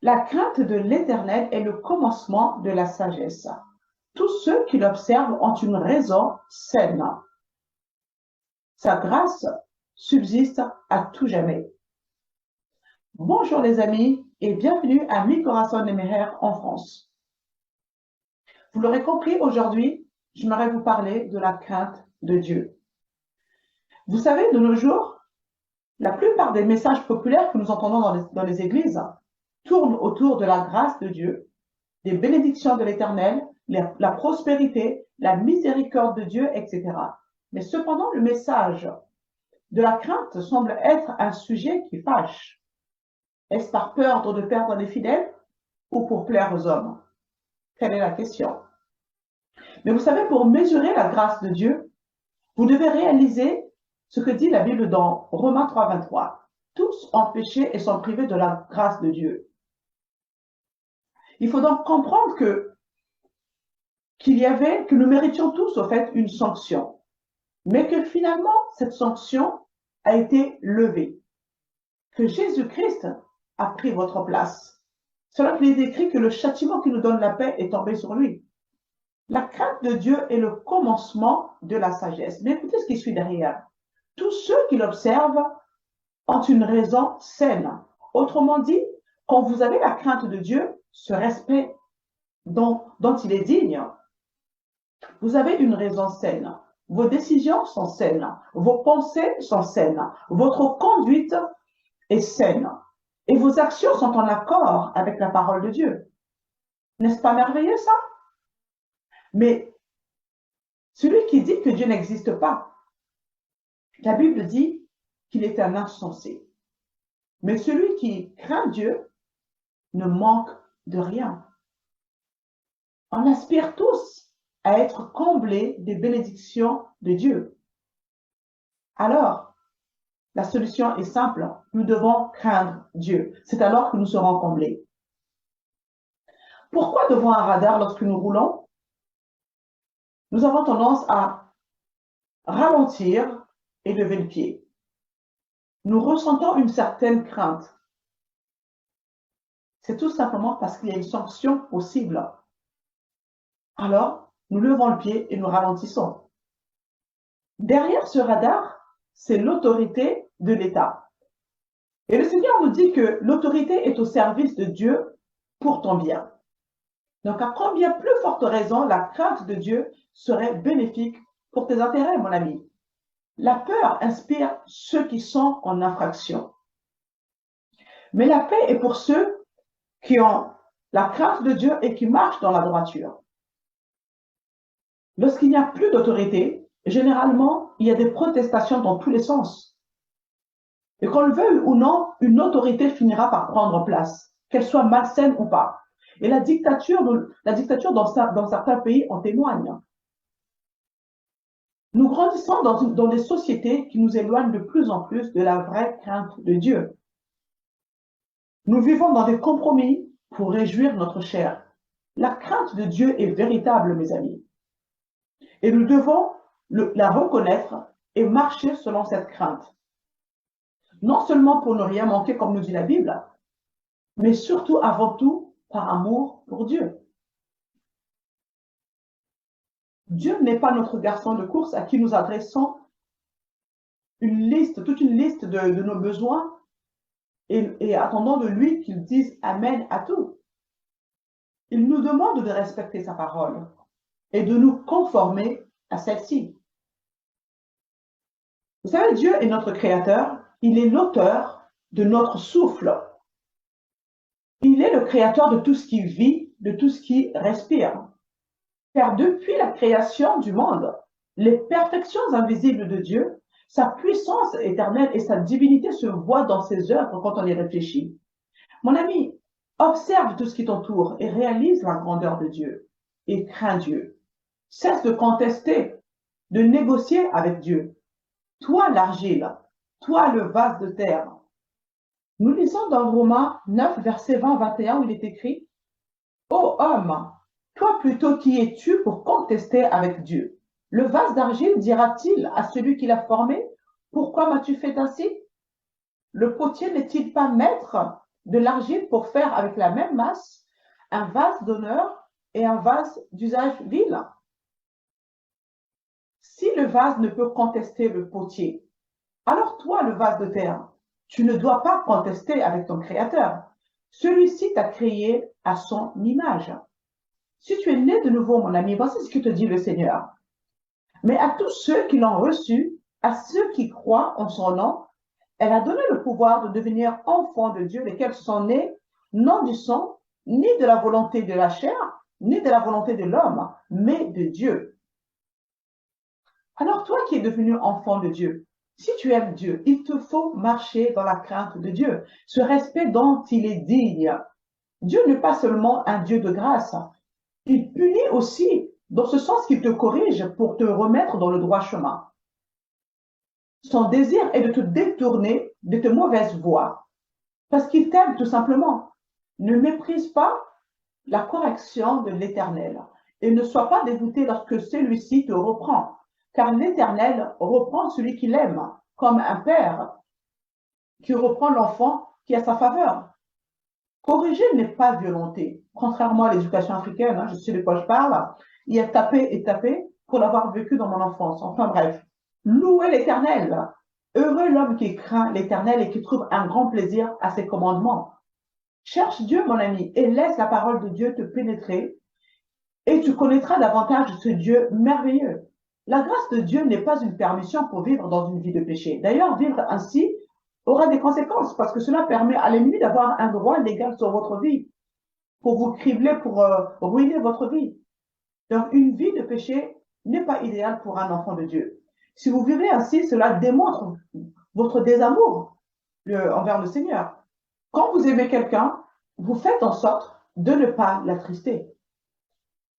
La crainte de l'Éternel est le commencement de la sagesse. Tous ceux qui l'observent ont une raison saine. Sa grâce subsiste à tout jamais. Bonjour les amis et bienvenue à Mi Corazón de Mujer en France. Vous l'aurez compris, aujourd'hui, j'aimerais vous parler de la crainte de Dieu. Vous savez, de nos jours, la plupart des messages populaires que nous entendons dans les églises tournent autour de la grâce de Dieu, des bénédictions de l'Éternel, la prospérité, la miséricorde de Dieu, etc. Mais cependant, le message de la crainte semble être un sujet qui fâche. Est-ce par peur de perdre les fidèles ou pour plaire aux hommes? Telle est la question. Mais vous savez, pour mesurer la grâce de Dieu, vous devez réaliser ce que dit la Bible dans Romains 3, 23. Tous ont péché et sont privés de la grâce de Dieu. Il faut donc comprendre que nous méritions tous, au fait, une sanction. Mais que finalement, cette sanction a été levée. Que Jésus-Christ a pris votre place. Cela qu'il est écrit que le châtiment qui nous donne la paix est tombé sur lui. La crainte de Dieu est le commencement de la sagesse. Mais écoutez ce qui suit derrière. Tous ceux qui l'observent ont une raison saine. Autrement dit, quand vous avez la crainte de Dieu, ce respect dont il est digne, vous avez une raison saine. Vos décisions sont saines. Vos pensées sont saines. Votre conduite est saine. Et vos actions sont en accord avec la parole de Dieu. N'est-ce pas merveilleux ça? Mais celui qui dit que Dieu n'existe pas, la Bible dit qu'il est un insensé. Mais celui qui craint Dieu ne manque de rien. On aspire tous à être comblés des bénédictions de Dieu. Alors, la solution est simple. Nous devons craindre Dieu. C'est alors que nous serons comblés. Pourquoi devant un radar lorsque nous roulons? Nous avons tendance à ralentir et lever le pied. Nous ressentons une certaine crainte. C'est tout simplement parce qu'il y a une sanction possible. Alors, nous levons le pied et nous ralentissons. Derrière ce radar, c'est l'autorité de l'État. Et le Seigneur nous dit que l'autorité est au service de Dieu pour ton bien. Donc, à combien plus forte raison la crainte de Dieu serait bénéfique pour tes intérêts, mon ami? La peur inspire ceux qui sont en infraction. Mais la paix est pour ceux qui ont la crainte de Dieu et qui marchent dans la droiture. Lorsqu'il n'y a plus d'autorité, généralement, il y a des protestations dans tous les sens. Et qu'on le veuille ou non, une autorité finira par prendre place, qu'elle soit malsaine ou pas. Et la dictature dans certains pays en témoigne. Nous grandissons dans des sociétés qui nous éloignent de plus en plus de la vraie crainte de Dieu. Nous vivons dans des compromis pour réjouir notre chair. La crainte de Dieu est véritable, mes amis. Et nous devons la reconnaître et marcher selon cette crainte. Non seulement pour ne rien manquer, comme nous dit la Bible, mais surtout, avant tout, par amour pour Dieu. Dieu n'est pas notre garçon de course à qui nous adressons toute une liste de nos besoins et attendons de lui qu'il dise Amen à tout. Il nous demande de respecter sa parole et de nous conformer à celle-ci. Vous savez, Dieu est notre créateur, il est l'auteur de notre souffle. Il est le créateur de tout ce qui vit, de tout ce qui respire. Car depuis la création du monde, les perfections invisibles de Dieu, sa puissance éternelle et sa divinité se voient dans ses œuvres quand on y réfléchit. Mon ami, observe tout ce qui t'entoure et réalise la grandeur de Dieu et crains Dieu. Cesse de contester, de négocier avec Dieu. Toi l'argile, toi le vase de terre. Nous lisons dans Romains 9, verset 20-21 où il est écrit « Ô homme, toi plutôt qui es-tu pour contester avec Dieu? Le vase d'argile dira-t-il à celui qui l'a formé, pourquoi m'as-tu fait ainsi? Le potier n'est-il pas maître de l'argile pour faire avec la même masse un vase d'honneur et un vase d'usage vil. Si le vase ne peut contester le potier, alors toi, le vase de terre, tu ne dois pas contester avec ton Créateur. Celui-ci t'a créé à son image. Si tu es né de nouveau, mon ami, voici ce que te dit le Seigneur. Mais à tous ceux qui l'ont reçu, à ceux qui croient en son nom, elle a donné le pouvoir de devenir enfants de Dieu, lesquels sont nés non du sang, ni de la volonté de la chair, ni de la volonté de l'homme, mais de Dieu. Alors toi qui es devenu enfant de Dieu, si tu aimes Dieu, il te faut marcher dans la crainte de Dieu, ce respect dont il est digne. Dieu n'est pas seulement un Dieu de grâce, il punit aussi dans ce sens qu'il te corrige pour te remettre dans le droit chemin. Son désir est de te détourner de tes mauvaises voies, parce qu'il t'aime tout simplement. Ne méprise pas la correction de l'Éternel et ne sois pas dégoûté lorsque celui-ci te reprend, car l'Éternel reprend celui qu'il aime, comme un père qui reprend l'enfant qui a sa faveur. Corriger n'est pas violenter, contrairement à l'éducation africaine, je sais de quoi je parle. Il y a taper et taper pour l'avoir vécu dans mon enfance. Enfin bref, louez l'Éternel. Heureux l'homme qui craint l'Éternel et qui trouve un grand plaisir à ses commandements. Cherche Dieu, mon ami, et laisse la parole de Dieu te pénétrer et tu connaîtras davantage ce Dieu merveilleux. La grâce de Dieu n'est pas une permission pour vivre dans une vie de péché. D'ailleurs, vivre ainsi aura des conséquences parce que cela permet à l'ennemi d'avoir un droit légal sur votre vie, pour vous cribler, pour ruiner votre vie. Donc, une vie de péché n'est pas idéale pour un enfant de Dieu. Si vous vivez ainsi, cela démontre votre désamour envers le Seigneur. Quand vous aimez quelqu'un, vous faites en sorte de ne pas l'attrister.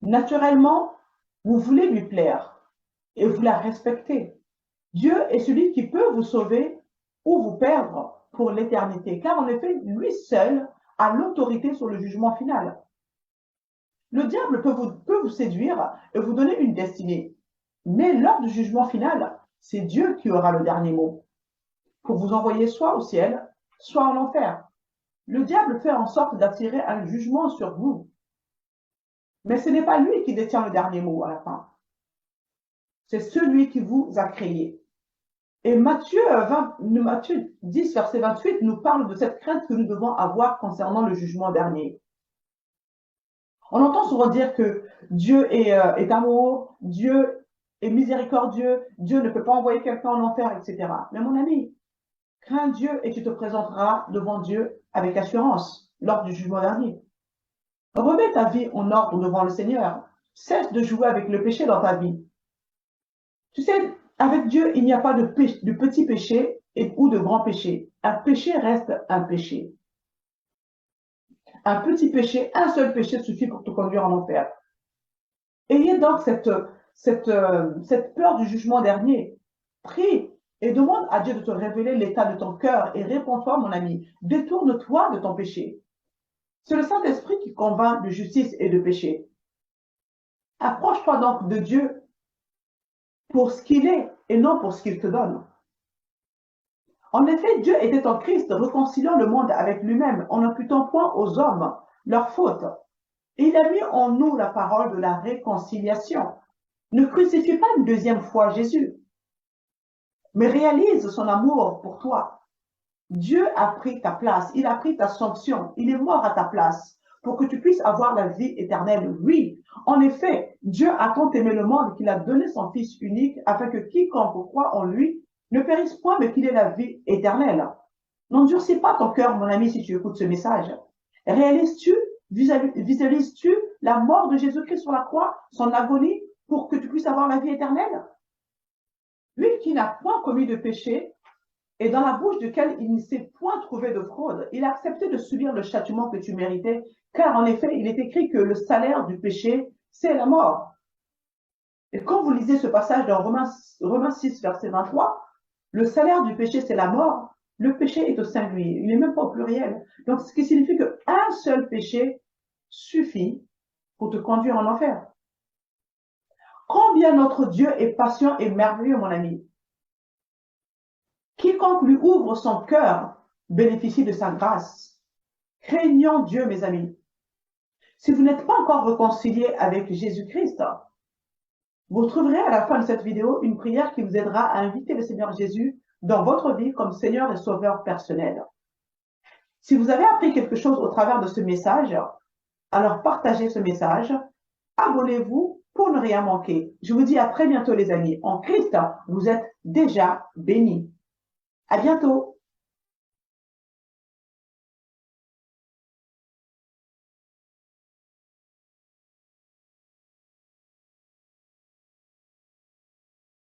Naturellement, vous voulez lui plaire et vous la respectez. Dieu est celui qui peut vous sauver ou vous perdre pour l'éternité, car en effet, lui seul a l'autorité sur le jugement final. Le diable peut vous séduire et vous donner une destinée, mais lors du jugement final, c'est Dieu qui aura le dernier mot, pour vous envoyer soit au ciel, soit en enfer. Le diable fait en sorte d'attirer un jugement sur vous, mais ce n'est pas lui qui détient le dernier mot à la fin. C'est celui qui vous a créé. Et Matthieu 10, verset 28, nous parle de cette crainte que nous devons avoir concernant le jugement dernier. On entend souvent dire que Dieu est amour, Dieu est miséricordieux, Dieu ne peut pas envoyer quelqu'un en enfer, etc. Mais mon ami, crains Dieu et tu te présenteras devant Dieu avec assurance lors du jugement dernier. Remets ta vie en ordre devant le Seigneur. Cesse de jouer avec le péché dans ta vie. Tu sais, avec Dieu, il n'y a pas de petit péché ou de grand péché. Un péché reste un péché. Un petit péché, un seul péché suffit pour te conduire en enfer. Ayez donc cette peur du jugement dernier. Prie et demande à Dieu de te révéler l'état de ton cœur et réponds-toi, mon ami. Détourne-toi de ton péché. C'est le Saint-Esprit qui convainc de justice et de péché. Approche-toi donc de Dieu pour ce qu'il est et non pour ce qu'il te donne. En effet, Dieu était en Christ, réconciliant le monde avec lui-même, en n'imputant point aux hommes leurs fautes. Et il a mis en nous la parole de la réconciliation. Ne crucifie pas une deuxième fois Jésus, mais réalise son amour pour toi. Dieu a pris ta place, il a pris ta sanction, il est mort à ta place pour que tu puisses avoir la vie éternelle. Oui, en effet, Dieu a tant aimé le monde qu'il a donné son Fils unique afin que quiconque croit en lui ne périsse point, mais qu'il ait la vie éternelle. N'endurcis pas ton cœur, mon ami, si tu écoutes ce message. Réalises-tu, visualises-tu la mort de Jésus-Christ sur la croix, son agonie, pour que tu puisses avoir la vie éternelle? Lui qui n'a point commis de péché, et dans la bouche duquel il ne s'est point trouvé de fraude, il a accepté de subir le châtiment que tu méritais, car en effet, il est écrit que le salaire du péché, c'est la mort. Et quand vous lisez ce passage dans Romains 6, verset 23, le salaire du péché, c'est la mort. Le péché est au singulier, il n'est même pas au pluriel. Donc, ce qui signifie qu'un seul péché suffit pour te conduire en enfer. Combien notre Dieu est patient et merveilleux, mon ami. Quiconque lui ouvre son cœur bénéficie de sa grâce. Craignons Dieu, mes amis. Si vous n'êtes pas encore réconcilié avec Jésus-Christ, vous trouverez à la fin de cette vidéo une prière qui vous aidera à inviter le Seigneur Jésus dans votre vie comme Seigneur et Sauveur personnel. Si vous avez appris quelque chose au travers de ce message, alors partagez ce message, abonnez-vous pour ne rien manquer. Je vous dis à très bientôt les amis. En Christ, vous êtes déjà bénis. À bientôt.